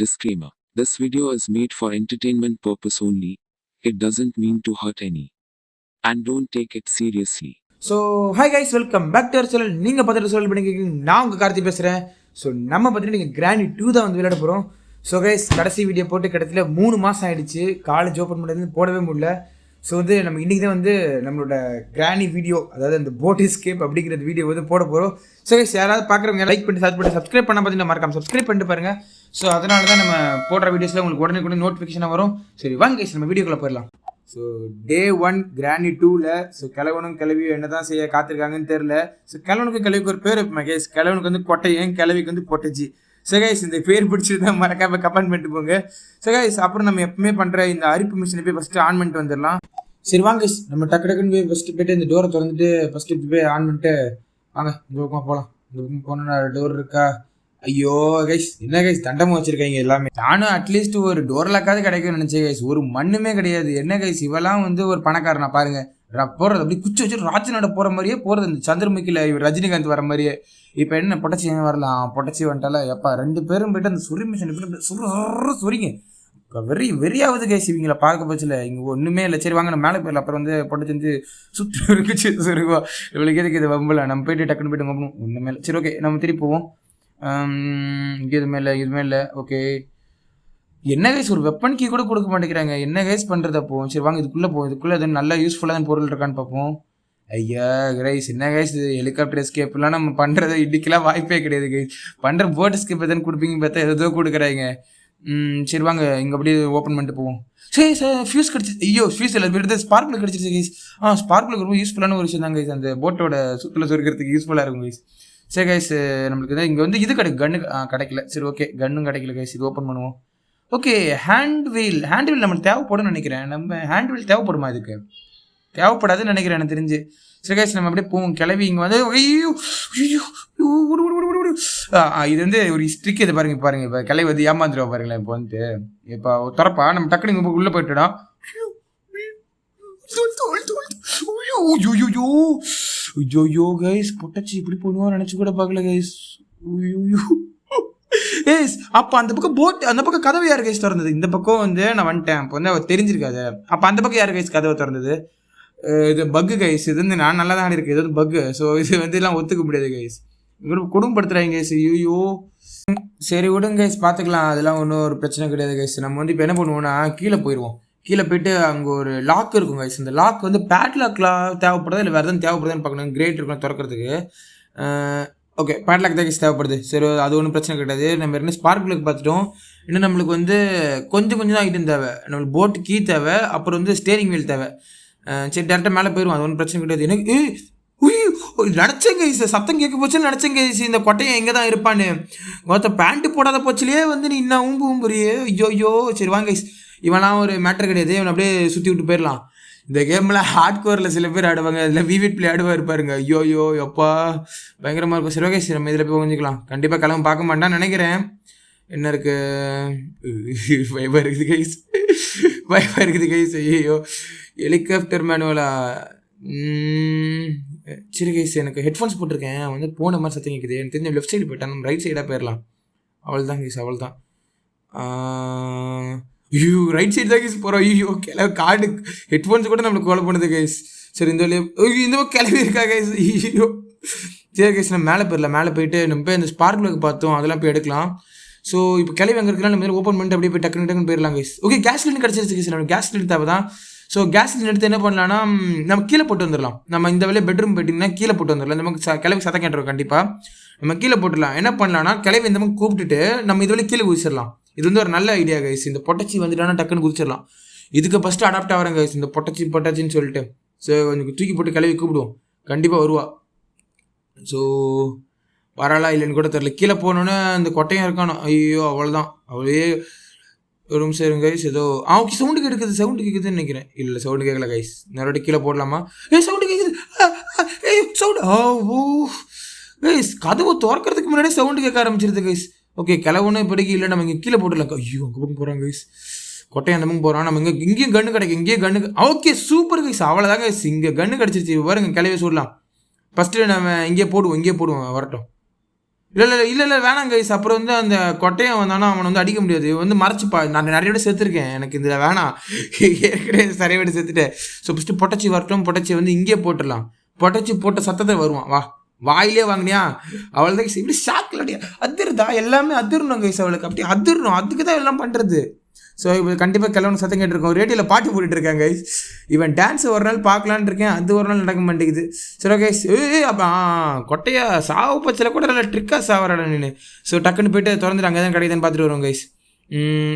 Disclaimer. This video is made for entertainment purpose only. It doesn't mean to hurt any. And don't take it seriously. So hi guys welcome back to our channel. நீங்கள் பார்த்துட்டு சொல்லி பண்ணிக்கிறீங்க, நான் உங்கள் கார்த்தி பேசுகிறேன். So நம்ம பார்த்துட்டு நீங்கள் கிராண்டி 2 தான் வந்து விளையாட போகிறோம். ஸோ கைஸ் கடைசி வீடியோ போட்டு கிட்டத்தட்ட 3 மாதம் ஆகிடுச்சு. காலேஜ் ஓப்பன் பண்ணது போடவே முடியல. ஸோ வந்து நம்ம இன்றைக்கி தான் வந்து நம்மளோட கிராண்டி வீடியோ, அதாவது அந்த போட் எஸ்கேப் அப்படிங்கிற வீடியோ வந்து போட போகிறோம். ஸோ கைஸ் யாராவது பார்க்குறவங்க லைக் பண்ணி சப்ஸ்கிரைப் பண்ண பார்த்தீங்கன்னா மறக்காம சப்ஸ்கிரைப் பண்ணிட்டு பாருங்கள். ஸோ அதனால தான் நம்ம போடுற வீடியோஸில் உங்களுக்கு உடனே நோட்டிஃபிகேஷனாக வரும். சரி வாங்க கைஸ் நம்ம வீடியோக்குள்ளே போயிடலாம். ஸோ டே 1 கிராண்டி 2ல் ஸோ கிழவனும் கிளவியும் என்ன தான் செய்ய காத்திருக்காங்கன்னு தெரில. ஸோ கிழவனுக்கு கிளவிக்கு ஒரு பேர் வைப்பேன் கைஸ். கிழவனுக்கு வந்து கொட்டையும் கிளவிக்கு வந்து பொட்டச்சி. ஸோ கைஸ் இந்த பேர் பிடிச்சிருந்தா மறக்காம கமெண்ட் பண்ணிட்டு போங்க. ஸோ கைஸ் அப்புறம் நம்ம எப்பவுமே பண்ணுற இந்த அரிப்பு மிஷினை போய் ஃபஸ்ட்டு ஆன் பண்ணிட்டு வந்துடலாம். சரி வாங்க கைஸ் நம்ம டக்குன்னு போய் ஃபஸ்ட்டு போய்ட்டு இந்த டோரை திறந்துட்டு ஃபஸ்ட்டு இப்படி போய் ஆன் பண்ணிட்டு வாங்க இந்த பக்கம் போகலாம். இந்த பக்கம் போனால் டோர் இருக்கா? ஐயோ கைஸ் என்ன கைஸ் தண்டமாக வச்சுருக்காங்க எல்லாமே. நானும் அட்லீஸ்ட் ஒரு டோர் லாக்காவது கிடைக்கும்னு நினச்சேன் கைஸ். ஒரு மண்ணுமே கிடையாது. என்ன கைஸ் இவெல்லாம் வந்து ஒரு பணக்காரனா பாருங்க. போகிறது அப்படி குச்சி வச்சு ராஜனோட போகிற மாதிரியே போகிறது. இந்த சந்திரமுகியில் இவர் ரஜினிகாந்த் வர மாதிரியே. இப்போ என்ன பொட்டச்சி வரலாம், பொட்டச்சி வந்துட்டால எப்பா 2 பேரும் போய்ட்டு அந்த சுரி மிஷின் சுரிங்க வெறியாவது கைஸ் இவங்கள பார்க்க போச்சுல. இங்கே ஒன்றுமே இல்லை. சரி வாங்க நம்ம மேலே போயிடலாம். அப்புறம் வந்து பொட்டச்சி வந்து சுற்றி இருக்குச்சு சுருவா இவளுக்கு எதுக்கு இது வம்பல. நம்ம போய்ட்டு டக்குன்னு போய்ட்டு வம்பணும் ஒன்றுமே இல்லை. சரி ஓகே நம்ம திருப்பி போவோம். இங்கே எதுவுமே இல்லை. ஓகே என்ன கைஸ் ஒரு வெப்பன் கீ கூட கொடுக்க மாட்டேங்கிறாங்க. என்ன கைஸ் பண்ணுறது அப்போ? சரி வாங்க இதுக்குள்ளே போவோம். இதுக்குள்ளே எதுவும் நல்லா யூஸ்ஃபுல்லான பொருள் இருக்கான்னு பார்ப்போம். ஐயா கைஸ் என்ன கைஸ் இது ஹெலிகாப்டர் எஸ்கேப்லாம் நம்ம பண்ணுறது இன்றைக்கெல்லாம் வாய்ப்பே கிடையாது கைஸ். பண்ணுற போட் எஸ்கேப் எதுன்னு கொடுப்பீங்க பார்த்தா ஏதோ கொடுக்குறாங்க. சரி வாங்க இங்கே அப்படியே ஓப்பன் பண்ணிட்டு போவோம். சரி சார் ஃபியூஸ் கிடச்சி. ஐயோ ஃபியூஸ் இல்லை விடுறது ஸ்பார்க்கில் கிடச்சிருச்சு கைஸ். ஸ்பார்க்கில் ரொம்ப யூஸ்ஃபுல்லான ஒரு விஷயம் தான் கைஸ். அந்த போட்டோட சுற்றில் சுருக்கிறதுக்கு யூஸ்ஃபுல்லாக இருக்கும் கைஸ். சரி கைஸ் நம்மளுக்கு தான் இங்கே வந்து இது கன்னு கிடைக்கல. சரி ஓகே கன்னும் கிடைக்கல கைஸ். இது ஓப்பன் பண்ணுவோம். ஓகே ஹேண்ட் வீல் நம்மளுக்கு தேவைப்படும்னு நினைக்கிறேன். நம்ம ஹேண்ட் வீல் தேவைப்படுமா? இதுக்கு தேவைப்படாதுன்னு நினைக்கிறேன் எனக்கு தெரிஞ்சு. சரி கைஸ் நம்ம அப்படியே போவோம். கிளவி இங்கே வந்து இது வந்து ஒரு ஸ்ட்ரிக். இது பாருங்க இப்போ கிளவி வந்து ஏமாந்துருவா பாருங்களேன். இப்போ வந்துட்டு இப்போ திறப்பா நம்ம டக்குனு இங்கே உள்ளே போயிட்டுடா. ஐயோ கைஸ் பொட்டச்சி இப்படி பண்ணுவா நினச்சி கூட பார்க்கல கைஸ். ஏஸ் அப்போ அந்த பக்கம் அந்த பக்கம் கதவு யார் கைஸ் திறந்தது? இந்த பக்கம் வந்து நான் வந்துட்டேன். அப்போ வந்து அவர் தெரிஞ்சிருக்காது. அப்போ அந்த பக்கம் யார் கைஸ் கதவை திறந்தது? இது பக்கு கைஸ். இது வந்து நான் நல்லா தான் இருக்கேன். இது வந்து பக்கு. ஸோ இது வந்து எல்லாம் ஒத்துக்க முடியாது கைஸ். குடும்பப்படுத்துறாங்க கைஸ். ஐயோ சரி விடுங்க கைஸ் பார்த்துக்கலாம். அதெல்லாம் ஒன்றும் ஒரு பிரச்சனை கிடையாது கைஸ். நம்ம வந்து இப்போ என்ன பண்ணுவோம்னா கீழே போயிடுவோம். கீழே போயிட்டு அங்கே ஒரு லாக் இருக்கும் கைஸ். இந்த லாக் வந்து பேட்லாக்லாம் தேவைப்படுதா இல்லை வேறு எதுவும் தேவைப்படுதான்னு பார்க்கணும். கிரேட் இருக்கும் திறக்கிறதுக்கு. ஓகே பேட்லாக் தான் கைஸ் தேவைப்படுது. சரி அது ஒன்றும் பிரச்சனை கிடையாது. நம்ம என்ன ஸ்பார்க்லுக்கு பார்த்துட்டோம். இன்னும் நம்மளுக்கு வந்து கொஞ்சம் தான் ஐட்டம் தேவை. நம்மளுக்கு போட்டு கீ தேவை. அப்புறம் வந்து ஸ்டேரிங் வீல் தேவை. சரி டேரெக்டாக மேலே போயிடுவோம். அது ஒன்றும் பிரச்சனை கிடையாது. எனக்கு நினச்சேங்க சத்தம் கேட்க போச்சுன்னு நினச்சேங்க. இந்த கொட்டையை எங்கே தான் இருப்பான்னு. ஒருத்த பேண்ட்டு போடாத போச்சுலேயே வந்து நீ இன்னும் ஊம்புறியே. ஐயோ சரி வாங்க கைஸ் இவெல்லாம் ஒரு மேட்டர் கிடையாது. இவன் அப்படியே சுற்றி விட்டு போயிடலாம். இந்த கேமில் ஹார்ட் கோரில் சில பேர் ஆடுவாங்க. அதில் விவிட் பிளே ஆடுவா இருப்பாருங்க. ஐயோ எப்பா பயங்கரமாக இருக்கும். சரி ஓகே சரி நம்ம இதில் போய் கொஞ்சிக்கலாம். கண்டிப்பாக கிளம்ப பார்க்க மாட்டான்னு நினைக்கிறேன். என்ன இருக்குது பயமாக இருக்குது கைஸ். ஐயோ ஹெலிகாப்டர் மேனுவலா? சரி கைஸ் எனக்கு ஹெட்ஃபோன்ஸ் போட்டிருக்கேன். வந்து போன மாதிரி சத்தம் கேட்குது. எனக்கு தெரிஞ்ச லெஃப்ட் சைடு போயிட்டேன். நம்ம ரைட் சைடாக போயிடலாம். அவள் தான் கைஸ் அவள் தான். ஐயோ ரைட் சைடு தான் கைஸ் போகிறோம். ஐயோ கிளவி கார்டு ஹெட்ஃபோன்ஸ் கூட நம்மளுக்கு கோலை பண்ணுது கைஸ். சரி இந்த வழியாக இந்த கிளவி இருக்கா கைஸ். ஐயோ சரி கைஸ் நம்ம மேலே போயிடலாம். மேலே போயிட்டு நம்ம போய் அந்த ஸ்பார்க்லுக்கு பார்த்தோம். அதெல்லாம் போய் எடுக்கலாம். ஸோ இப்போ கிளவி அங்கே இருக்கலாம். நம்ம ஓப்பன் பண்ணிட்டு அப்படியே போய் டக்குன்னு போயிடலாம் கைஸ். ஓகே கேஸ் சிலிண்டர் கிடச்சிருச்சு கைஸ். நம்ம கேஸ் சிலிண்டர் தேவை தான். ஸோ கேஸ் சிலிண்டர் எடுத்து என்ன பண்ணலாம்னா நம்ம கீழே போட்டு வந்துடலாம். நம்ம இந்த வேலையை பெட்ரூம் போயிட்டிங்கன்னா கீழே போட்டு வந்துடலாம். நமக்கு கிளவி சத்தம் கேட்டுருவோம். கண்டிப்பாக நம்ம கீழே போட்டுடலாம். என்ன பண்ணலாம்னா கிளவி இந்த மாதிரி கூப்பிட்டுட்டு நம்ம இது வரையும் கீழே குதிச்சிடலாம். இது வந்து ஒரு நல்ல ஐடியா கைஸ். இந்த பொட்டச்சி வந்துட்டானா டக்குன்னு குதிச்சிடலாம். இதுக்கு ஃபஸ்ட்டு அடாப்ட் ஆகிறேன் கைஸ். இந்த பொட்டச்சின்னு சொல்லிட்டு ஸோ கொஞ்சம் தூக்கி போட்டு கிளவி கூப்பிடுவோம். கண்டிப்பாக வருவா. ஸோ வரலாம் இல்லைன்னு கூட தெரில. கீழே போனோன்னே அந்த கொட்டையும் இருக்கானோ. ஐயோ அவ்வளோதான். அவளே ஒரு நிமிஷம் இருங்க கைஸ். ஏதோ ஓகே சவுண்டு கேட்குதுன்னு நினைக்கிறேன். இல்லை சவுண்டு கேட்கல கைஸ். நிறைய கீழே போடலாமா? சவுண்டு கேட்குது. சவுண்டு ஓ கைஸ் கதவை திறக்கிறதுக்கு முன்னாடியே சவுண்டு கேட்க ஆரம்பிச்சிருது கைஸ். ஓகே கிளவுன்னு இப்படிக்கு இல்லை. நம்ம இங்கே கீழே போடலாம். ஐயோ அங்கே பக்கம் போகிறாங்க கைஸ். கொட்டையை அந்த பக்கம் போகிறோம். நம்ம இங்கேயும் கன்று கிடைக்கும். இங்கேயும் கன்று. Okay super guys. அவ்வளோதான் கைஸ். இங்கே கன்று கிடச்சிருச்சு. பாருங்க கிளவி சொல்லலாம். ஃபஸ்ட்டு நம்ம இங்கே போடுவோம் வரட்டும். இல்லை வேணாம் கைஸ். அப்புறம் வந்து அந்த கொட்டையன் வந்தானா அவனை வந்து அடிக்க முடியாது, வந்து மறைச்சிப்பா. நான் நிறைய விட சேர்த்துருக்கேன், எனக்கு இதில் வேணாம். ஏற்கனவே நிறைய விட சேர்த்துட்டேன். ஸோ ஃபஸ்ட்டு பொட்டச்சி வரட்டும், பொட்டச்சி வந்து இங்கே போட்டுடலாம். பொட்டச்சி போட்ட சத்தத்தை வருவான். வாயிலே வாங்கினியா அவள் தான் இப்படி ஷாக்கில் அடியா அதிருதா, எல்லாமே அதிரணும் கைஸ் அவளுக்கு, அப்படி அதிரணும். அதுக்கு தான் எல்லாம் பண்ணுறது. ஸோ இப்போ கண்டிப்பாக கிளம்புன சத்தம் கேட்டிருக்கோம். ரேடியோவில் பாட்டு போட்டுட்டு இருக்காங்க கைஸ். இவன் டான்ஸ் ஒரு நாள் பார்க்கலான்னு இருக்கேன், அது ஒரு நாள் நடக்க மாட்டேங்குது. சரி கைஸ். அப்போ கொட்டையா சாவு பச்சில் கூட நல்லா ட்ரிக்காக சாவறாடா நீ. ஸோ டக்குன்னு போய்ட்டு திறந்துட்டு அங்கே தான் கிடைக்குதுன்னு பார்த்துட்டு வருவோம் கைஸ்.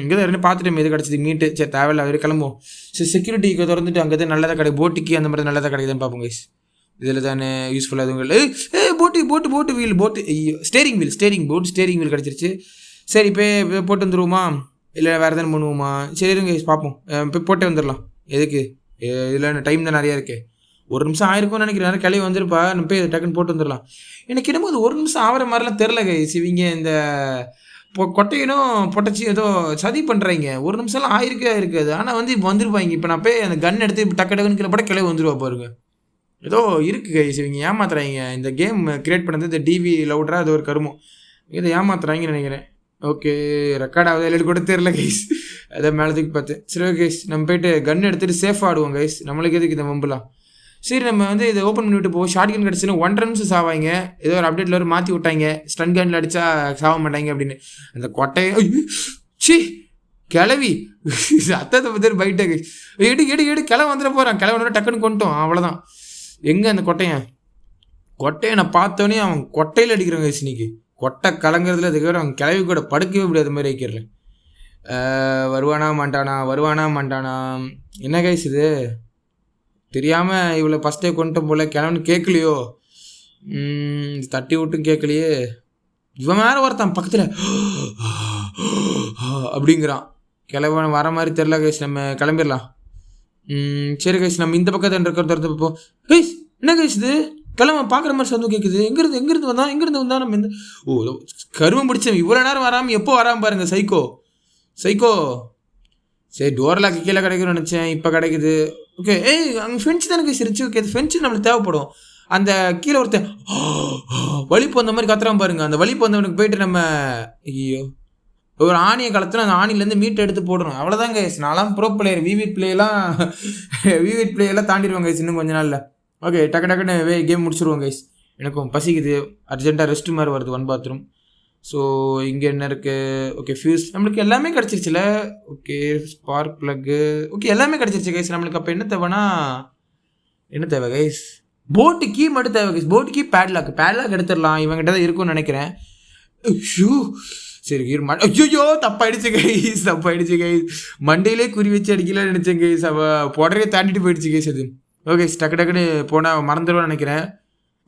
இங்கே தான் ரெண்டு பார்த்துட்டு எது கிடச்சிது மீட்டு. சரி தேவையில்ல, அவர் கிளம்புவோம். ஸோ செக்யூரிட்டிக்கு திறந்துட்டு அங்கே தான் நல்லதாக கிடைக்கும், போட்டுக்கு அந்த மாதிரி நல்லதாக கிடைக்குதுன்னு பார்ப்போம் கைஸ். இதில் தானே யூஸ்ஃபுல்லாக அதுவும் போட்டு வீல் ஸ்டேரிங் வீல் கிடச்சிருச்சு. சரி இப்போ போட்டு வந்துடுவோமா, இல்லை வேறு எதாவது பண்ணுவோமா? சரி இருங்க பார்ப்போம், இப்போ போட்டே வந்துடலாம். எதுக்கு இதில் டைம் தான் நிறையா இருக்கே. 1 நிமிஷம் ஆயிருக்கும்னு நினைக்கிறேன், கிளம்பி வந்துருப்பா. நம்ம போய் டக்குன்னு போட்டு வந்துடலாம். எனக்கு என்னமோ அது 1 நிமிஷம் ஆகிற மாதிரிலாம் தெரில கைஸ். இவங்க இந்த கொட்டையனும் பொட்டச்சியும் ஏதோ சதி பண்ணுறாங்க. 1 நிமிஷம்லாம் ஆயிருக்காது. ஆனால் வந்து இப்போ வந்துருப்பாங்க. இப்போ நான் போய் அந்த கன் எடுத்து இப்போ டக்குன்னு கீழே போட கிளம்பி வந்துருவா பாருங்க. ஏதோ இருக்குது கைஸ், இவங்க ஏமாத்துறாங்க. இந்த கேம் கிரியேட் பண்ணது இந்த டிவி லவுடராக அது ஒரு கருமம், இதை ஏமாத்துறாங்கன்னு நினைக்கிறேன். ஓகே ரெக்கார்ட் ஆகுது இல்லை கூட தெரில கைஸ், அதை மேலத்துக்கு பார்த்தேன். சரி ஓகே கைஸ், நம்ம போய்ட்டு கன் எடுத்துகிட்டு சேஃபாக ஆடுவோம் கைஸ். நம்மளுக்கு எதுக்கு இதை வம்பலாம். சரி நம்ம வந்து இதை ஓப்பன் பண்ணிவிட்டு போவோம். ஷார்ட் கன் கிடச்சுன்னா 1.5 நிமிஷம் சாவாங்க. ஏதோ ஒரு அப்டேட்டில் ஒரு மாற்றி விட்டாங்க, ஸ்டன் கன்னில் அடித்தா சாக மாட்டாங்க அப்படின்னு. அந்த கொட்டையை சி கிளவி அத்தத்தை பற்றி பைட்டா கைஸ். எடு கிளை வந்துட போகிறான். கிளை வந்து டக்குன்னு கொண்டுட்டோம், அவ்வளோதான். எங்கே அந்த கொட்டையை நான் பார்த்தோன்னே அவன் கொட்டையில் அடிக்கிறான் கைஸ். இன்னைக்கு கொட்டை கலங்கிறதுல அதுக்கு அவன் கிளவி கூட படுக்கவே முடியாத மாதிரி வைக்கிறேன். வருவானா மாட்டானா என்ன கைஸ் இது தெரியாமல் இவ்வளோ ஃபஸ்ட்டே கொண்டுட்டோம் போல். கிளம்புன்னு கேட்கலையோ, தட்டி விட்டும் கேட்கலையே. இவன் வேறு ஒருத்தான் பக்கத்தில் அப்படிங்கிறான். கிளம்ப வர மாதிரி தெரில கைஸ், நம்ம கிளம்பிடலாம். சரி கைஸ், நம்ம இந்த பக்கத்தில் இருக்கிறத பார்ப்போம். கைஸ் என்ன கைஸ் இது கிளம்ப பார்க்குற மாதிரி சந்தோம் கேட்குது. எங்கேருந்து வந்தான் நம்ம இந்த கருவம் பிடிச்சவன் இவ்வளோ நேரம் வராமல் எப்போ வராமல் பாருங்க. சைக்கோ சரி டோர் லாக்கு கீழே கிடைக்கும்னு நினச்சேன், இப்போ கிடைக்குது. ஓகே அங்கே ஃபென்ஸ் தானே கைஸ் இருந்துச்சு. ஓகே அது ஃபென்ஸு நம்மளுக்கு தேவைப்படும். அந்த கீழே ஒருத்தன் வலிப்பு வந்த மாதிரி கத்துறான் பாருங்க. அந்த வலிப்பு வந்தவனுக்கு போயிட்டு நம்ம ஐயோ ஒரு ஆணியை கலத்துனா அந்த ஆணிலேருந்து மீட்டை எடுத்து போடணும், அவ்வளோதான் கைஸ். நான்லாம் ப்ரோ பிளேயர், விவிட் பிளேயெல்லாம் தாண்டிடுவாங்க கைஸ் இன்னும் கொஞ்ச நாளில். ஓகே டக்குன்னு கேம் முடிச்சுருவோம் கைஸ். எனக்கும் பசிக்குது, அர்ஜென்ட்டாக ரெஸ்ட் மாதிரி வருது, 1 பாத்ரூம். ஸோ இங்கே என்ன இருக்குது? ஓகே ஃபியூஸ் நம்மளுக்கு எல்லாமே கிடச்சிருச்சுல. ஓகே ஸ்பார்க் ப்ளக்கு ஓகே எல்லாமே கிடச்சிருச்சு கைஸ். நம்மளுக்கு அப்போ என்ன தேவை கைஸ்? போட்டு கீ மட்டும் தேவை கைஸ். போட்டு கீ பேட்லாக் எடுத்துடலாம், இவங்ககிட்ட தான் இருக்கும்னு நினைக்கிறேன். சரி ஐயோ தப்பாயிடுச்சு கைஸ். மண்டையிலே குறி வச்சு அடிக்கலாம்னு நினச்சேன் கைஸ். அவள் புடரையே தாண்டிட்டு போயிடுச்சு கைஸ். அது ஓகே டக்குன்னு போனால் மறந்துடுவான்னு நினைக்கிறேன்.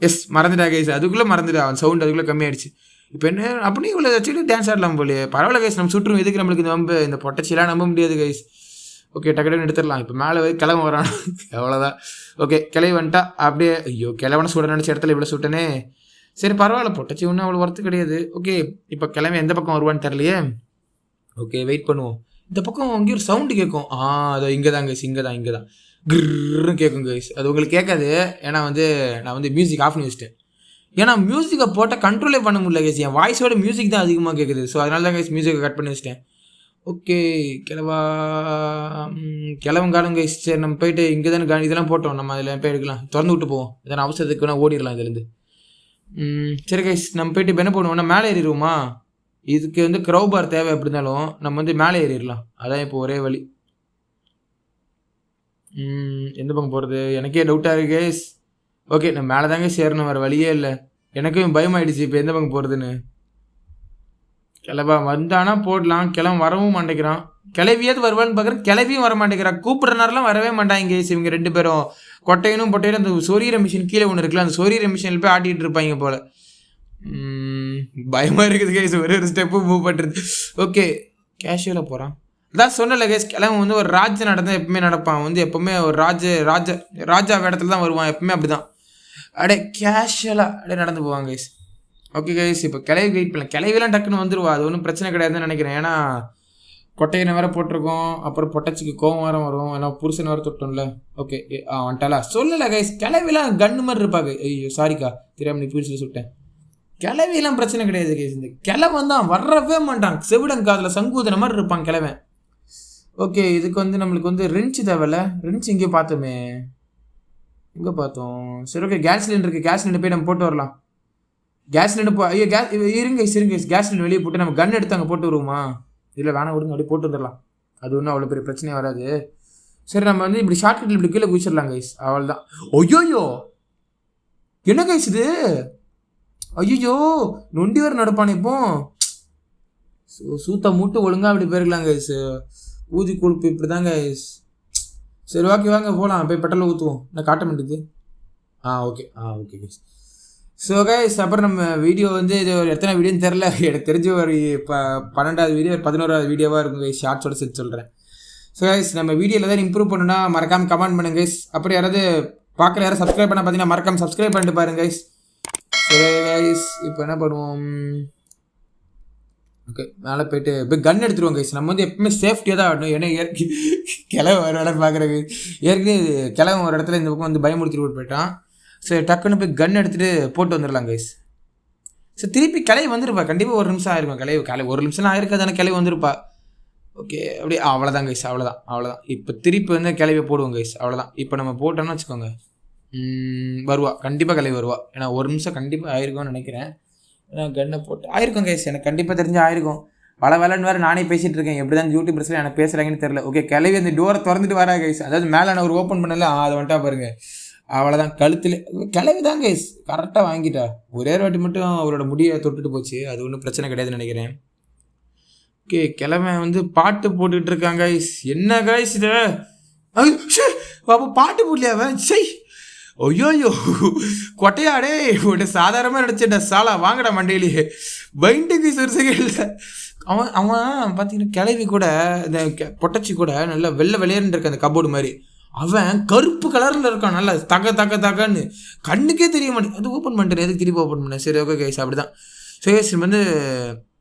எஸ் மறந்துட்டா கைஸ், அதுக்குள்ளே மறந்துட்டா. அவன் சவுண்ட் அதுக்குள்ளே கம்மியாயிடுச்சு. இப்போ என்ன அப்படி இவ்வளோ வச்சுட்டு டான்ஸ் ஆடலாம் போலே. பரவாயில்ல கைஸ், நம்ம சுற்றும் எதுக்கு நம்மளுக்கு இந்த பொட்டச்சிலாம் நம்ப முடியாது கைஸ். ஓகே டக்குன்னு எடுத்துடலாம். இப்போ மேலே கிளம்ப வரான் அவ்வளோதான். ஓகே கிளவி வந்துட்டா அப்படியே. ஐயோ கிளவனை சுட நினச்ச இடத்துல இவ்வளோ சுட்டனே. சரி பரவாயில்ல, பொட்டச்சி ஒன்றும் அவ்வளோ ஒர்த்து கிடையாது. ஓகே இப்போ கிளம்பி எந்த பக்கம் வருவான்னு தெரியலையே. ஓகே வெயிட் பண்ணுவோம். இந்த பக்கம் அங்கேயும் ஒரு சவுண்டு கேட்கும். அதோ இங்கே தான் கைஸ், இங்கே தான் கிருன்னு கேட்கும் கைஸ். அது உங்களுக்கு கேட்காது, ஏன்னா நான் மியூசிக் ஆஃப் பண்ணி வச்சிட்டேன். ஏன்னா மியூசிக்கை போட்டால் கண்ட்ரோலே பண்ண முடியல கைஸ். என் வாய்ஸோட மியூசிக் தான் அதிகமாக கேட்குது. ஸோ அதனால தான் கைஸ் மியூசிக்கை கட் பண்ணி வச்சிட்டேன். ஓகே கிளவங்காலம் கைஸ். சரி நம்ம போயிட்டு இங்கே தானே இதெல்லாம் போட்டோம், நம்ம அதில் போய் எடுக்கலாம். திறந்து விட்டு போவோம், இதனால் அவசரத்துக்கு வேணால் ஓடிடலாம் இதுலேருந்து. சரி கைஸ் நம்ம போயிட்டு இப்போ என்ன பண்ணுவோம்னா மேலே ஏறிடுவோமா. இதுக்கு க்ரௌபார் தேவை. எப்படி இருந்தாலும் நம்ம மேலே ஏறிடலாம், அதான் இப்போ ஒரே வழி. எந்த பக்கம் போகிறது எனக்கே டவுட்டாக இருக்குது கைஸ். ஓகே நான் மேலே தாங்க சேரணும், வேறு வழியே இல்லை. எனக்கும் பயமாயிடுச்சு இப்போ எந்த பக்கம் போகிறதுன்னு. கிளவா வந்தானா போடலாம், கிளம்ப வரவும் மாட்டேங்கிறான். கிளவியாவது வருவான்னு பார்க்குறேன், கிளவியும் வர மாட்டேங்கிறான். கூப்பிட்ற நேரம்லாம் வரவே மாட்டாங்க கைஸ். இவங்க 2 பேரும் கொட்டையனும் அந்த சொரீர மிஷின் கீழே ஒன்று இருக்குல்ல, அந்த சொரீர மிஷினில் போய் ஆட்டிகிட்டு இருப்பாங்க போல். பயமாக இருக்குது கைஸ், ஒரு ஸ்டெப்பு மூவ் பண்ணுறது. ஓகே கேஷுவலாக போகிறான். அதான் சொன்னல கைஸ், கிளம்பி ஒரு ராஜா நடந்தால் எப்பவுமே நடப்பான். எப்பவுமே ஒரு ராஜா இடத்துல தான் வருவான், எப்பவுமே அப்படி தான். அப்படியே கேஷுவலாக நடந்து போவாங்க கைஸ். ஓகே கைஸ் இப்போ கிளவி வெயிட் பண்ணலாம். கிளவிலாம் டக்குன்னு வந்துடுவா, அது ஒன்றும் பிரச்சனை கிடையாதுன்னு நினைக்கிறேன். ஏன்னா கொட்டையனை வேறு போட்டிருக்கோம், அப்புறம் பொட்டச்சிக்கு கோவம் வேறு வரும், ஏன்னா புருஷன் வேறு தொட்டோம்ல. ஓகே வந்துட்டாலா சொல்லலை கைஸ். கிளவிலாம் கன்று மாதிரி இருப்பாங்க. ஐயோ சாரிக்கா, தெரியாமல் நீ புரிச்சு சுட்டேன். கிளவியெல்லாம் பிரச்சனை கிடையாது கைஸ். இந்த கிழவன் தான் வரவே மாட்டான். செவிடங்காதில் சங்கூதன மாதிரி இருப்பான் கிழவன். ஓகே, இதுக்கு வந்து நம்மளுக்கு வந்து ரெஞ்ச் தேவையில்ல. ரெஞ்ச் இங்கே பார்த்தோமே, எங்கே பார்த்தோம்? சரி ஓகே, கேஸ் சிலிண்டர் இருக்குது. கேஸ் சிலிண்டர் போய் நம்ம போட்டு வரலாம். கேஸ் சிலிண்டர் ஐயோ இருங்க கேஸ் சிலிண்டர் வெளியே போட்டு நம்ம கன் எடுத்து அங்கே போட்டு வருவோமா? இல்லை வேணாம் விடுங்க, அப்படியே போட்டு வந்துடலாம். அது ஒன்றும் அவ்வளோ பெரிய பிரச்சனையே வராது. சரி, நம்ம வந்து இப்படி ஷார்ட்கட்டில் இப்படி கீழே குதிச்சிடலாம் கைஸ். அவள் தான். ஐயோயோ, என்ன கைஸ் இது? ஐயோ, நொண்டி வர நடப்பானே இப்போ. சூத்த மூட்டு ஒழுங்காக அப்படி போயிருக்கலாம் கைஸ். ஊதி கொழுப்பு இப்படி தாங்க கைஸ். சரி ஓகே, வாங்க போகலாம். போய் பெட்ரோல் ஊற்றுவோம். நான் காட்ட மாட்டேங்குது. Okay okay guys. So guys, அப்புறம் நம்ம வீடியோ வந்து இது ஒரு எத்தனை வீடியோன்னு தெரில. எனக்கு தெரிஞ்ச ஒரு 12வது வீடியோ, 11வது வீடியோவாக இருக்கும் கைஸ். ஷார்ட்ஸோட சேர்த்து சொல்கிறேன். ஸோ கைஸ், நம்ம வீடியோவில் தான் இம்ப்ரூவ் பண்ணணும்னா மறக்காமல் கமெண்ட் பண்ணுங்க கைஸ். அப்புறம் யாராவது பார்க்குற யாரும் சப்ஸ்கிரைப் பண்ண பார்த்தீங்கன்னா மறக்காமல் சப்ஸ்கிரைப் பண்ணிட்டு பாருங்க கைஸ். சரி கைஸ், இப்போ என்ன பண்ணுவோம்? ஓகே, மேலே போயிட்டு போய் கன் எடுத்துருவோம் கைஸ். நம்ம வந்து எப்பவுமே சேஃப்டியாக தான் ஆடணும். ஏன்னா கிழவன் ஒரு இடம் பார்க்குறது ஏற்கனவே கிழவன் ஒரு இடத்துல இந்த பக்கம் வந்து பயமுறுத்திட்டு போயிட்டான். சரி, டக்குன்னு போய் கன் எடுத்துகிட்டு போட்டு வந்துடலாம் கைஸ். சரி, திருப்பி கிளவி வந்துருப்பா. கண்டிப்பாக ஒரு நிமிஷம் ஆயிருக்கும். கிளவி ஒரு நிமிஷம்லாம் ஆயிருக்காதானே, கிளவி வந்துருப்பா. ஓகே, அப்படியே அவ்வளோதான் கைஸ். அவ்வளோதான். இப்போ திருப்பி வந்து கிளவியை போடுவோம் கைஸ். அவ்வளோதான். இப்போ நம்ம போட்டோம்னு வச்சுக்கோங்க, வருவா. கண்டிப்பாக கிளவி வருவா. ஏன்னா ஒரு நிமிஷம் கண்டிப்பாக ஆயிருக்கும்னு நினைக்கிறேன். ஏன்னா கன்னை போட்டு ஆயிருக்கும் கைஸ். எனக்கு கண்டிப்பாக தெரிஞ்சு ஆயிருக்கும். வேலைன்னு வேறு நானே பேசிகிட்டு இருக்கேன். எப்படி தான் யூடியூபர்ஸில் எனக்கு பேசுகிறாங்கன்னு தெரியல. ஓகே, கிளவி அந்த டோரை திறந்துட்டு வரா கைஸ். அதாவது மேலே நான் ஒரு ஓப்பன் பண்ணல, அதை வந்துட்டா பாருங்க. அவ்வளோதான், கழுத்தில் கிளவி தான் கைஸ். கரெக்டாக வாங்கிட்டா. ஒரே வாட்டி மட்டும் அவரோட முடியை தொட்டுட்டு போச்சு. அது ஒன்றும் பிரச்சனை கிடையாதுன்னு நினைக்கிறேன். ஓகே, கிழமை வந்து பாட்டு போட்டுக்கிட்டு இருக்காங்க கைஸ். என்ன கைஸ் இது? பாப்பா பாட்டு போடலையாவன்? சை, ஐயோயோ கொட்டையாடே, உன்ட்ட சாதாரணமாக நினச்சிட்ட சாலா. வாங்கடா மண்டையிலேயே பைண்டுக்கு இல்லை. அவன் பார்த்தீங்கன்னா கிளவி கூட இந்த பொட்டச்சி கூட நல்லா வெள்ளை வெளியேன்னு இருக்க அந்த கபோர்டு மாதிரி. அவன் கருப்பு கலரில் இருக்கான். நல்லா தக்கன்னு கண்ணுக்கே தெரிய மாட்டேன். அது ஓப்பன் பண்ணிட்டேன். எதுக்கு திருப்பி ஓப்பன் பண்ணேன்? சரி ஓகே கைஸ், அப்படி தான். ஸோ கைஸ் வந்து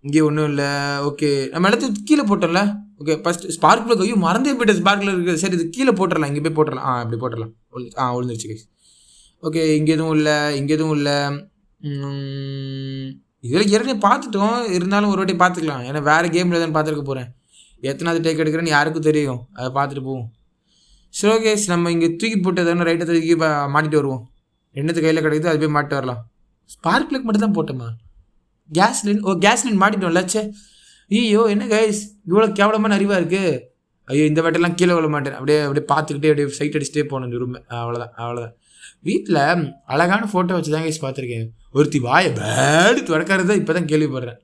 இங்கே ஒன்றும் இல்லை. ஓகே, நம்ம எல்லாத்தையும் கீழே போட்டுடல. ஓகே, ஃபஸ்ட் ஸ்பார்க்கில் ஐயோ மறந்தே போய்ட்டு ஸ்பார்க்கில் இருக்குது. சரி, இது கீழே போட்டுடலாம். இங்கே போய் போட்டுடலாம். இப்படி போட்டுடலாம். விழுந்துருச்சு கைஸ். ஓகே, இங்கே எதுவும் இல்லை. இதில் ஏற்கனவே பார்த்துட்டோம். இருந்தாலும் ஒரு வாட்டி பார்த்துக்கலாம். ஏன்னா வேறு கேமில் தான் பார்த்துருக்க போகிறேன். எத்தனாவது டேக் எடுக்கிறேன்னு யாருக்கும் தெரியும். அதை பார்த்துட்டு போவோம். ஸோ கேஸ், நம்ம இங்கே தூக்கி போட்டு எதாவது ரைட்டை தூக்கி மாட்டிட்டு வருவோம். என்னத்து கையில் கிடைக்குது அது போய் மாட்டிட்டு வரலாம். ஸ்பார்க் மட்டும் தான் போட்டோமா? கேஸ்லின் மாட்டிட்டோம்ல. சே, ஐயோ என்ன கைஸ் இவ்வளோ கேவலமான அறிவாக இருக்குது. ஐயோ, இந்த வாட்டெல்லாம் கீழே விழ மாட்டேன். அப்படியே பார்த்துக்கிட்டே அப்படியே சைட் அடிச்சுட்டே போனேன் இந்த ரூம். அவ்வளோதான். வீட்டில் அழகான ஃபோட்டோ வச்சு தான் கைஸ் பார்த்துருக்கேன். ஒருத்தி வாயை பேடு துறக்கிறது இப்போ தான் கேள்விப்படுறேன்.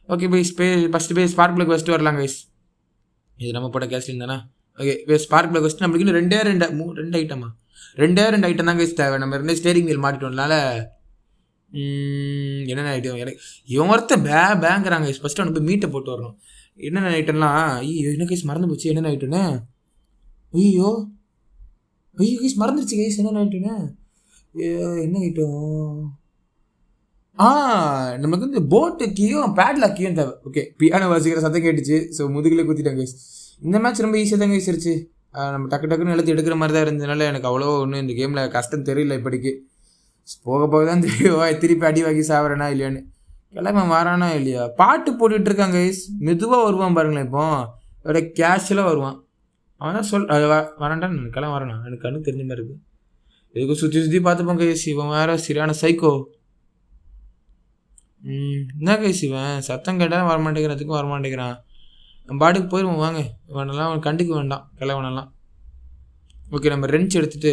ஓகே கைஸ், ஃபஸ்ட்டு போய் ஸ்பார்க் ப்ளக் வச்சுட்டு வரலாம் கைஸ். இது நம்ம போட்ட கேஸ்லின் தானே? ஓகே, ஸ்பார்க் ப்ளக் வச்சுட்டு நம்மளுக்கு இன்னும் ரெண்டு ஐட்டமா? ரெண்டு ஐட்டம் தான் கைஸ் தேவை. நம்ம 2 ஸ்டேரிங் வீல் மாட்டிட்டோம்னால என்னென்ன ஐட்டம் எனக்கு இவன் ஒருத்த பேங்கிறாங்க. ஃபஸ்ட்டு அவனுக்கு போய் மீட்டை போட்டு வரணும். என்னென்ன ஐட்டம்லாம் ஐயோ என்ன கைஸ் மறந்து போச்சு. என்னென்ன ஐட்டம்னு ஐயோ கைஸ் மறந்துடுச்சு கைஸ். என்னென்ன ஐட்டம்னு என்ன ஐட்டம்? நமக்கு வந்து போட்டு கீயும் பேட்லாக் கீயும் தேவை. ஓகே, பியானோ வாசிக்கிற சத்தம் கேட்டுச்சு. ஸோ முதுகிலே குத்திட்டேன் கைஸ். இந்த மேட்ச் ரொம்ப ஈஸியாக தான் கைஸ் இருந்துச்சு. நம்ம டக்குன்னு எழுத்து எடுக்கிற மாதிரி தான் இருந்ததுனால எனக்கு அவ்வளோ ஒன்றும் இந்த கேமில் கஷ்டம் தெரியல. இப்படிக்கு போக தான் தெரியும். திருப்பி அடி வாங்கி சாப்பிட்றேனா இல்லையான்னு. கிளம்ப வரானா இல்லையா? பாட்டு போட்டுட்டு இருக்காங்க கைஸ். மெதுவாக வருவான் பாருங்களேன். இப்போ அவட கேஷுவலாக வருவான். அவன் தான் வரான்டான். கிளம்ப வரானா? எனக்கு கண்ணு தெரிஞ்ச மாதிரி இருக்குது. எதுக்கும் சுற்றி பார்த்துப்போம் கைஸ். இவன் வேறு சரியான சைக்கோ. என்ன கைஸ் இவன் சத்தம் கேட்டாலும் வரமாட்டேங்கிறதுக்கும் வரமாட்டேங்கிறான். நம்ம பாட்டுக்கு போயிடுவோம் வாங்க. இவனெல்லாம் அவன் கண்டுக்க வேண்டாம் கிளவனெல்லாம். ஓகே, நம்ம ரெஞ்ச் எடுத்துகிட்டு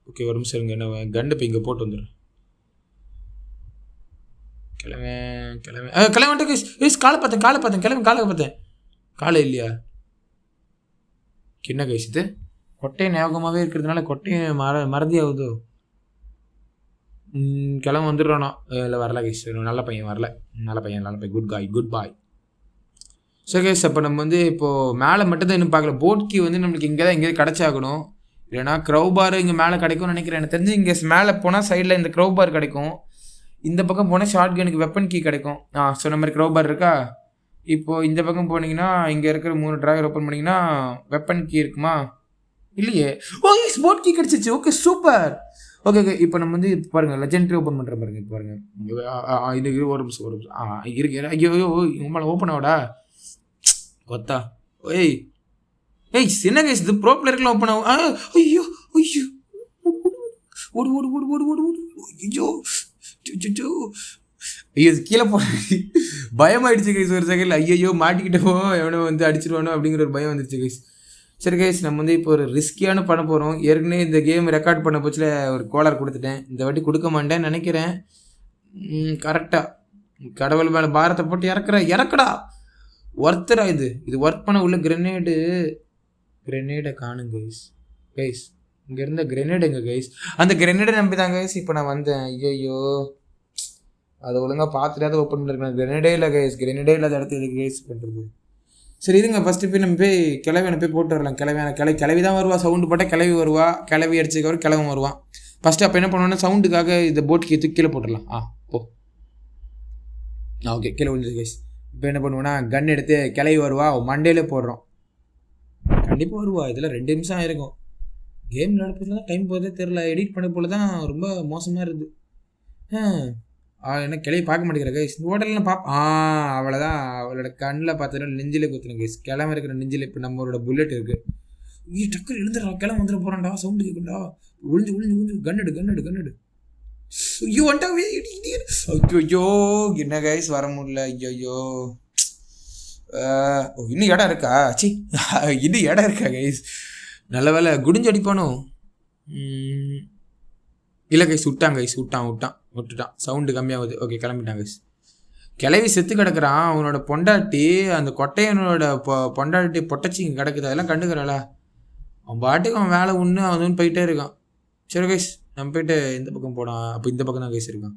ஓகே ஒரு நிமிஷம் இருங்க. என்ன கண்டு இப்போ இங்கே போட்டு வந்துடுறேன். கிளம்பிட்டு கைஸ் காலை பார்த்தேன் காலை இல்லையா? என்ன கைஸ் இது? கொட்டையை ஞாபகமாகவே இருக்கிறதுனால கொட்டையை மறதி ஆகுதோ? கிளம்ப வந்துடுறானோ? இல்லை வரல கைஸ். நல்ல பையன் வரல. நல்ல பையன் குட் பாய். ஸோ கைஸ், அப்போ நம்ம வந்து இப்போது மேலே மட்டும் தான் இன்னும் பார்க்கல. போட் கீ வந்து நம்மளுக்கு இங்கே தான் எங்கேயாவது கிடச்சாகணும். இல்லைனா க்ரௌ பார் இங்கே மேலே கிடைக்கும்னு நினைக்கிறேன். எனக்கு தெரிஞ்சு இங்கே மேலே போனால் சைடில் இந்த க்ரௌ பார் கிடைக்கும். இந்த பக்கம் போனால் ஷார்ட் கனுக்கு வெப்பன் கீ கிடைக்கும். சொன்ன மாதிரி க்ரௌ பார் இருக்கா? இப்போது இந்த பக்கம் போனீங்கன்னா இங்கே இருக்கிற 3 ட்ராகர் ஓப்பன் பண்ணிங்கன்னா வெப்பன் கீ இருக்குமா? இல்லையே. ஓ போட் கீ கிடச்சிச்சு. Okay super. Okay okay. இப்போ நம்ம வந்து இப்போ பாருங்கள் லெஜெண்டரி ஓப்பன் பண்ணுற பாருங்க. இப்போ பாருங்கள் இது ஒரு நிமிஷம் இருக்கு. ஐயோ உங்களை ஓப்பன் ஆகுடா கொத்தா. ஏய் ஏய் சின்ன கைஸ் இது ப்ரோ பிளேயருக்குலாம் ஓப்பன் ஆகும். ஐயோ ஐயோ ஓடு ஓடு ஓடு ஓடு ஓடு ஓடு. ஐயோ ஐயோ ஐயோ கீழே போன பயமாயிடுச்சு கைஸ் ஒரு செகண்ட். ஐயோ மாட்டிக்கிட்டப்போ எவனோ வந்து அடிச்சிருவானோ அப்படிங்கிற ஒரு பயம் வந்துருச்சு கைஸ். சரி கைஸ் நம்ம வந்து இப்போ ஒரு ரிஸ்கியான பண்ண போகிறோம். ஏற்கனவே இந்த கேம் ரெக்கார்ட் பண்ண போச்சில் ஒரு கோளாறு கொடுத்துட்டேன். இந்த வாட்டி கொடுக்க மாட்டேன்னு நினைக்கிறேன். கரெக்டாக கடவுள் மேலே பாரத்தை போட்டு இறக்கடா ஒர்த்தரா. இது ஒர்க் பண்ண உள்ள கிரெனேடை காணும் கைஸ் இங்கே இருந்த கிரெனேடு எங்க கைஸ்? அந்த கிரெனேடை நம்பி தான் கைஸ் இப்போ நான் வந்தேன். ஐயோ அதை ஒழுங்காக பார்த்துட்டு ஓப்பன் பண்ணிருக்கேன். கிரெனேடே இல்லை கைஸ். கிரெனேடே இல்லாத இடத்துல எதுக்கு கைஸ் பண்ணுறது? சரி இருங்க ஃபஸ்ட்டு போய் நம்ம போய் கிளவியான போய் போட்டு வரலாம். கிளவி தான் வருவா. சவுண்டு போட்டால் கிளவி வருவா. கிளவி அடிச்சதுக்கப்புறம் கிளவன் வருவான். ஃபஸ்ட்டு அப்போ என்ன பண்ணுவோன்னா சவுண்டுக்காக இந்த போட்டுக்கு தூக்கி கீழே போட்டுடலாம். போ ஓகே கீழே விழுந்துச்சு கைஸ். இப்போ என்ன பண்ணுவோன்னா கன் எடுத்து கிளவி வருவா மண்டேலே போடுறோம். கண்டிப்பாக வருவா. இதில் 2 நிமிஷம் ஆயிருக்கும். கேம் நடப்பதில் தான் டைம் போகிறதே தெரில. எடிட் பண்ண போல தான் ரொம்ப மோசமாக இருக்குது. என்ன கிளையை பார்க்க மாட்டேங்கிற கைஸ். இந்த ஹோட்டலில் அவ்வளோதான். அவளோட கண்ணில் பார்த்ததுல நெஞ்சிலே குத்துறேன் கைஸ். கிளம்ப இருக்கிற நெஞ்சில் இப்போ நம்மளோட புல்லட் இருக்குது. டக்குனு எழுந்துடா கிளம்ப வந்துட போகிறான்டா. சவுண்டு கேட்குண்டா. ஒழிஞ்சு கன்னடு ஐயோ வந்துட்டா. ஐயோ என்ன கைஸ் வர முடியல. ஐயோ இன்னும் இடம் இருக்கா? இன்னும் இடம் இருக்கா கைஸ்? நல்ல வேலை குடிஞ்சு அடிப்பானோ. இல்லை கைஸ் விட்டுட்டான். சவுண்டு கம்மியாகுது. ஓகே கிளம்பிட்டான் கைஸ். கிளவி செத்து கிடக்குறான். அவனோட பொண்டாட்டி அந்த கொட்டையனோட பொண்டாட்டி பொட்டச்சி இங்கே கிடக்குது. அதெல்லாம் கண்டுக்கிறாளா? அவன் பாட்டுக்கு அவன் வேலை அவன் போயிட்டே இருக்கான். சரி கைஸ் நம்ம போயிட்டு இந்த பக்கம் போடான். அப்போ இந்த பக்கம் தான் கைஸ் இருக்கான்.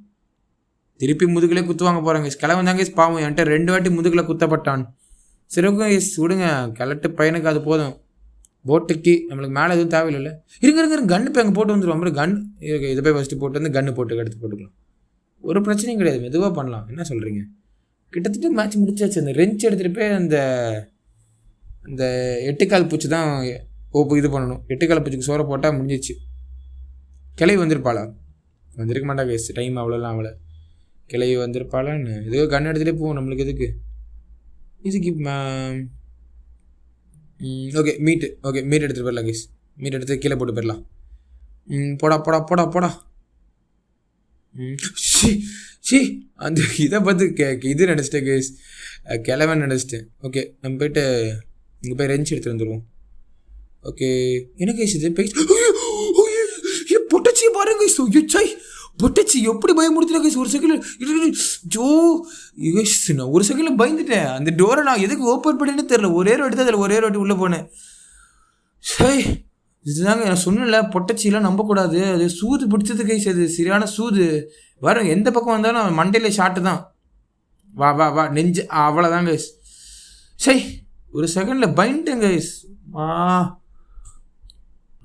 திருப்பி முதுகிலே குத்துவாங்க போகிறாங்க கைஸ். கிளவன் தான் கைஸ் பாவம். என்கிட்ட 2 வாட்டி முதுகில் குத்தப்பட்டான். சரி ஓகே கைஸ் விடுங்க. கிளட்டு பையனுக்கு அது போதும். போட்டுக்கு நம்மளுக்கு மேலே எதுவும் தேவையில்லை. இருங்க கன்று போய் அங்கே போட்டு வந்துடுவோம். அப்புறம் கன் இதை போய் ஃபஸ்ட்டு போட்டு வந்து கன்று போட்டு எடுத்து போட்டுக்கலாம். ஒரு பிரச்சனையும் கிடையாது. மெதுவாக பண்ணலாம். என்ன சொல்கிறீங்க? கிட்டத்தட்ட மேட்ச் முடிச்சாச்சு. அந்த ரெஞ்ச் எடுத்துகிட்டு போய் அந்த 8 பூச்சி தான் இது பண்ணணும். 8 பூச்சிக்கு சோறை போட்டால் முடிஞ்சிச்சு. கிளவி வந்திருப்பாளா? வந்திருக்க மாட்டா கைஸ். டைம் அவ்வளோலாம் அவளை. கிளவி வந்திருப்பாளான்னு ஏதோ கன் எடுத்துகிட்டே போவோம். நம்மளுக்கு இதுக்கு ஓகே மீட் எடுத்துகிட்டு போயிடலாம் கைஸ். மீட் எடுத்து கீழே போட்டு போயிடலாம். போடா அந்த இதை பார்த்து இது நினச்சிட்டேன் கைஸ். கிளவன் நினச்சிட்டேன். ஓகே நம்ம போயிட்டு இங்கே போய் ரெஞ்ச் எடுத்துகிட்டு வந்துடுவோம். ஓகே என்ன கைஸ் இது பொட்டச்சி பாருங்க கைஸ். பொட்டச்சி எப்படி பயமுடுத்துறேன் கைஸ். ஒரு செகண்ட் நான் ஒரு செகண்டில் பயந்துட்டேன். அந்த டோரை நான் எதுக்கு ஓப்பன் பண்ணேன்னு தெரில. ஒரே வாட்டி தான் அதில் ஒரே வாட்டி உள்ளே போனேன். சரி இதுதாங்க நான் சொன்னல. பொட்டச்சிலாம் நம்பக்கூடாது. அது சூது பிடிச்சது கைஸ். அது சரியான சூது. வரும் எந்த பக்கம் வந்தாலும் மண்டையில ஷாட்டு தான். வா நெஞ்சு அவ்வளோதான் கைஸ். சரி ஒரு செகண்டில் பயந்துட்டேன் கைஸ்.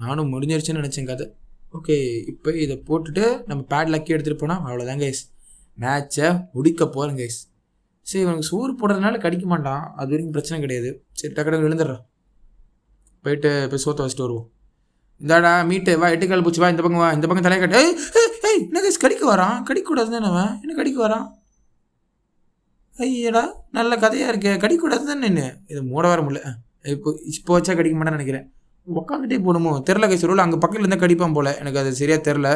நானும் முடிஞ்சிருச்சுன்னு நினச்சேன் கதை. ஓகே இப்போ இதை போட்டுட்டு நம்ம பேட் லக்கி எடுத்துகிட்டு போனால் அவ்வளோதான் கைஸ். மேட்சை முடிக்க போகிறேன் கைஸ். சரி இவனுக்கு சோறு போடுறதுனால கடிக்க மாட்டான். அது வரைக்கும் பிரச்சனை கிடையாது. சரி டக்கு விழுந்துடுறான். போயிட்டு போய் சோத்தை வச்சுட்டு வருவோம். இந்தாடா மீட்டு வா. 8 பூச்சி வா. இந்த பக்கம் வா. இந்த பக்கம் தலையை கட்டு. என்ன கைஸ் கடிக்க வரான்? கடிக்கக்கூடாது தானே அவன். என்ன கடிக்க வரான்? ஐயடா நல்ல கதையாக இருக்கே. கடிக்கக்கூடாது தானே. என்ன இது மூட வர முடியல. இப்போ வச்சா கடிக்க மாட்டேன்னு நினைக்கிறேன். உட்காந்துட்டே போகணுமோ தெரில கைஸ். ரோல் அங்கே பக்கத்தில் இருந்தால் கடிப்பான் போல். எனக்கு அது சரியாக தெரில.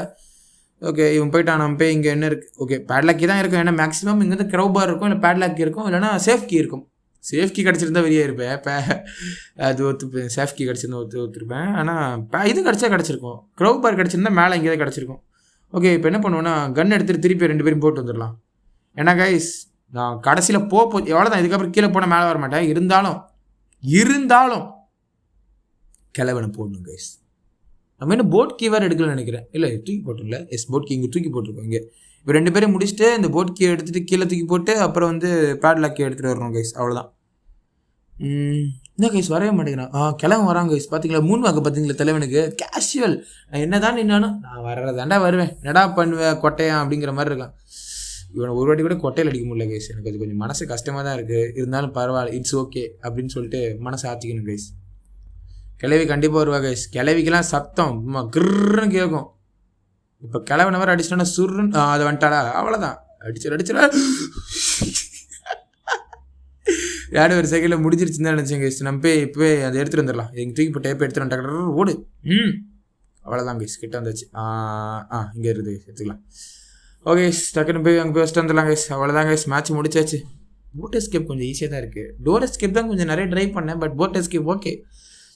ஓகே இவன் போயிட்டான். நம்ம போய் இங்கே என்ன இருக்குது? ஓகே பேட்லாக்கி தான் இருக்கும். ஏன்னா மேக்ஸிமம் இங்கே வந்து க்ரௌபார் இருக்கும், இல்லை பேட்லாக்கி இருக்கும், இல்லைனா சேஃப் கீ இருக்கும். சேஃப் கீ கிடச்சிருந்தா வெளியே இருப்பேன். அது ஒத்துப்பேன். Safe key கிடச்சிருந்தா ஒத்துருப்பேன். ஆனால் இது கிடச்சிருக்கும். க்ரௌபார் கிடச்சிருந்தா மேலே இங்கே தான் கிடச்சிருக்கும். ஓகே இப்போ என்ன பண்ணுவோன்னா கன் எடுத்துகிட்டு திருப்பி 2 பேரும் போட்டு வந்துடலாம். ஏன்னா கைஸ் நான் கடைசியில் எவ்வளோ தான். இதுக்கப்புறம் கீழே போனால் மேலே வர மாட்டேன். இருந்தாலும் கிளவனை போடணும் கைஸ். நம்ம என்ன போட் கீ வேறு எடுக்கலன்னு நினைக்கிறேன். இல்லை தூக்கி போட்டோம்ல. போட் கீ இங்கே தூக்கி போட்டிருக்கோம். இங்கே இப்போ 2 பேரும் முடிச்சுட்டு இந்த போட் கீ எடுத்துகிட்டு கீழே தூக்கி போட்டு அப்புறம் வந்து பேட்லாக் கீ எடுத்துகிட்டு வரணும் கைஸ். அவ்வளோதான். என்ன கைஸ் வரவே மாட்டேங்கிறான். கிளவன் வராங்க கைஸ். பார்த்தீங்களா 3 வாங்க பார்த்தீங்களா தலைவனுக்கு கேஷுவல். நான் என்ன தான் நின்னாலும் நான் வர்றதாண்டா வருவேன். என்னடா பண்ணுவேன் கொட்டையான் அப்படிங்கிற மாதிரி இருக்கான். இவனை ஒரு வாட்டி கூட கொட்டையில் அடிக்க முடியல கைஸ். எனக்கு அது கொஞ்சம் மனசு கஷ்டமாக தான் இருக்குது. இருந்தாலும் பரவாயில்ல, இட்ஸ் ஓகே அப்படின்னு சொல்லிட்டு மனசை ஆற்றிக்கணும் கைஸ். கிளவி கண்டிப்பாக வருவா கைஸ். கிளவிக்கெல்லாம் சத்தம் கிருன்னு கேட்கும். இப்போ கிளவனவர் அடிச்சிட்டோன்னா சுருன்னு அதை வந்துட்டாளா அவ்வளோதான் அடிச்சிடா யாரு ஒரு செகண்டில் முடிஞ்சிருச்சுன்னு தான் நினச்சேன் கைஸ். நம்ம போய் இப்போவே அதை எடுத்துகிட்டு வந்துடலாம். எங்கள் தூக்கி போட்டு டேப் எடுத்துகிட்டு வந்துட்டா ஓடு. அவ்வளோதான் கைஸ் கிட்ட வந்துச்சு. இங்கே இருக்குது எடுத்துக்கலாம். ஓகே டக்குன்னு போய் அங்கே ஃபஸ்ட்டு வந்துடலாம் கைஸ். அவ்வளோதான் கைஸ் மேட்ச் முடிச்சாச்சு. போட் எஸ்கேப் கொஞ்சம் ஈஸியாக தான் இருக்குது. டோர் எஸ்கேப் தான் கொஞ்சம் நிறைய ட்ரை பண்ணேன், பட் போட் எஸ்கேப் ஓகே.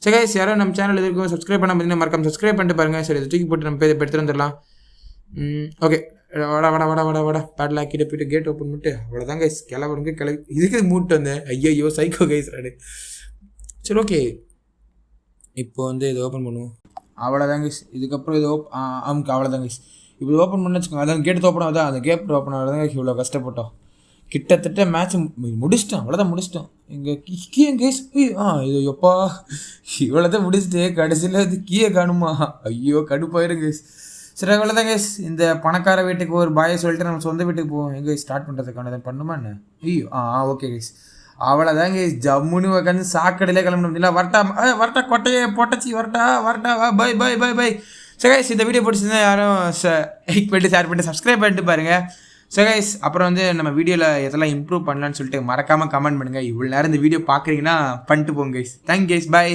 சரி கைஸ், யாரோ நம்ம சேனல் இருக்கும் சப்ஸ்கிரைப் பண்ண பார்த்தீங்கன்னா மறக்காம சப்ஸ்கிரைப் பண்ணிட்டு பாருங்கள். சரி இதை தூக்கி போட்டு நம்ம போய் எடுத்துகிட்டு வந்துடலாம். ஓகே வாடா பேட்டில் ஆக்கிட்டு போய்ட்டு கேட் ஓப்பன் பண்ணிட்டு அவ்வளோதான் கைஸ் கிளம்பி இதுக்கு மூட்டு வந்தேன். ஐயோ சைக்கோ கைஸ் ராடு. சரி ஓகே இப்போ வந்து இதை ஓப்பன் பண்ணுவோம். அவ்வளோதான் கைஸ். இதுக்கப்புறம் இது அவ்வளோதான் கைஸ். இப்போ ஓப்பன் பண்ண வச்சுக்கோங்க. அதான் கேட் ஓப்பன் ஆகுதா, அந்த கேட் ஓப்பன் ஆகுதான் கைஸ். இவ்வளோ கஷ்டப்பட்டோம். கிட்டத்தட்ட மேட்ச் முடிச்சிட்டோம். அவ்வளோதான் முடிச்சிட்டோம். இங்கே கீழே கைஸ் இது எப்பா இவ்வளோதான் முடிச்சுட்டு கடைசியில் இது கீழே காணுமா? ஐயோ கடுப்பாயிரும் கைஸ். சரி அவ்வளோதான் கைஸ். இந்த பணக்கார வீட்டுக்கு ஒரு பாயை சொல்லிட்டு நம்ம சொந்த வீட்டுக்கு போவோம். எங்கே ஸ்டார்ட் பண்ணுறதுக்கான அதை பண்ணுமா என்ன? ஐயோ ஓகே கைஸ். அவ்வளோதான் கைஸ். ஜம்முன்னு உட்காந்து சாக்கடையிலே கிளம்பணும். இல்லை வரட்டா கொட்டையே பொட்டச்சி வரட்டா பை. சரி கைஸ், இந்த வீடியோ பிடிச்சிருந்தா யாரும் லைக் பண்ணிட்டு ஷேர் பண்ணிட்டு சப்ஸ்கிரைப் பண்ணிட்டு பாருங்கள். ஸோ கைஸ், அப்புறம் வந்து நம்ம வீடியோவில் எதெல்லாம் இம்ப்ரூவ் பண்ணலான்னு சொல்லிட்டு மறக்காமல் கமெண்ட் பண்ணுங்கள். இவ்வளோ நேரம் இந்த வீடியோ பார்க்குறீங்கன்னா பண்ணிட்டு போங்க கைஸ். தேங்க் கைஸ், பாய்.